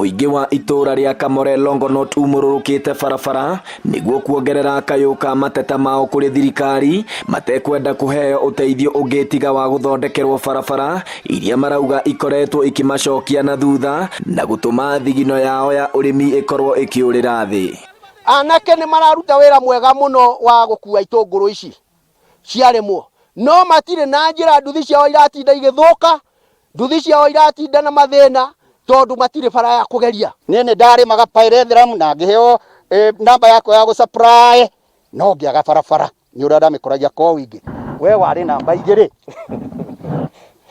Muingi wa itura ria Kamore Longonot umururukite barabara niguo kuongerera kayuka mateta mao kuri thirikari matekwenda kuheo uteithio ungitiga wa guthondekerwo barabara iria marauga ikoretwo ikimacokia na thutha na gutuma thigino yao ya urimi ikorwo ikiurira thi. Anake ni mararuta wira mwega muno wa gukua itunguru ici ciaremwo no matire na njira nduthi ciao iratinda igithuka nduthi ciao iratinda na mathina tondu matire bara ya kugeria. Nene ndari maga Pyrethrum na ngiheo namba yako ya gusupply no ngiaga barabara ni urada mikoragia ko wingi we wari namba igiri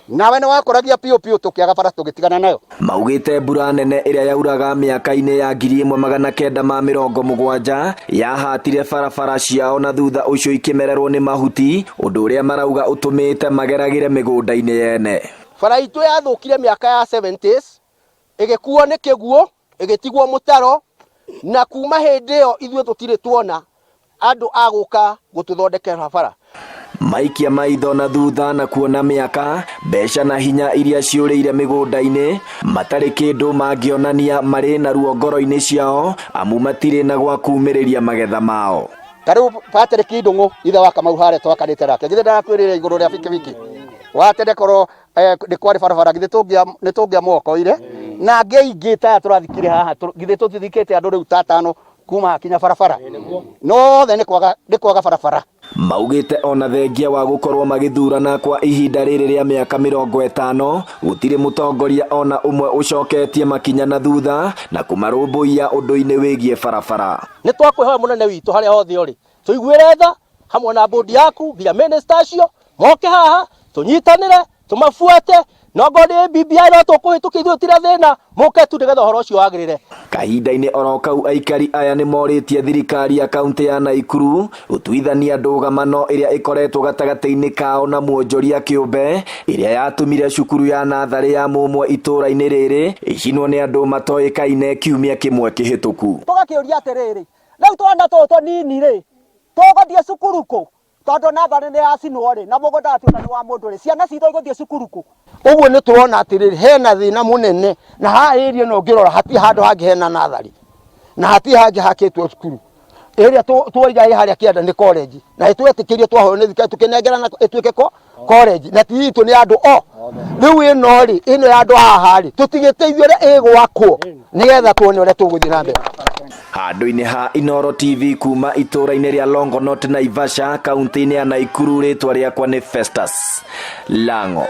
nawe ni wakoragia pio tukiaga bara tugitigana nayo. Maugite mbura nene iria yauraga miaka-ini ya 1970 yahatire barabara ciao na thutha ucio ikimererwo ni mahuti undu uria marauga utumite mageragire migunda-ini yene. Bara itu yathukire miaka ya 70s igikuo ni kiguo igitigwo mutaro na kuma hindi yo ithuĩ tutire tuona andu aguka gututhondekera bara. Maikia maitho na thutha na kuona miaka mbeca na hinya iria ciurĩire migunda-ini matari kindu mangionania mari na ruo ngoro-ini ciao amu matire na gwa kumĩrĩria magetha mao. Kariu Patrick Ndung'u ithe wa Kamau hare twakanite rake githe ndarakwirire iguru ria bikibiki watende koro ni kwari barabara githe tungia moko ire na ngeingi ta turathikire haha githe tuthikite andu riu tatano kuma kinya barabara no the ni kwaga barabara. Maugite ona thengia wa gukorwo magithurana kwa ihinda riri ria miaka 50 gutire mutongoria ona umwe ucoketie makinya na thutha na kumarumbuia undu-ini wigie barabara. Ni twakwihoya munene witu haria hothe uri tuiguire tha hamwe na bodi yaku via minister cio moke haha tunyitanire tumafuate no ngoni BBI no tukuhitukithio tira thina muke tu nigetha horo ucio wagirire. Kahinda-ini orokau aikari aya ni moritie thirikari ya kaunti ya Naikuru utuithania ndugamano iria ikoretwo gatagati-ini kao na muonjoria kiumbe iria yatumire cukuru ya nathari ya mumwe itura-ini riri icinwo ni andu matoikaine kiumia kimwe kihituku. Tugakiuria atiriri riu twana tutu nini ri tuguthie cukuru ku tondu nathari ni yacinwo ri na mugunda atuika ni wa mundu ri ciana citu iguthie cukuru ku. Uguo ni turona atiriri hena thina munene na ha area no ngirora hati handu hangi hena nathari na hati hangi hakitwo cukuru area tuiga haria kienda ni college na itwetikirie twahoyo ni thika tukinengerana itwike college na tiitu ni andu riu ino ri ino ya andu haha ri tutigiteithio ria igwakwo nigetha tuone uria tuguthii na mbere. Handu-ini ha Inoro TV kuma itura-ini ria Longonot Naivasha kaunti-ini ya Naikuru ritwa riakwa ni Festus Lango.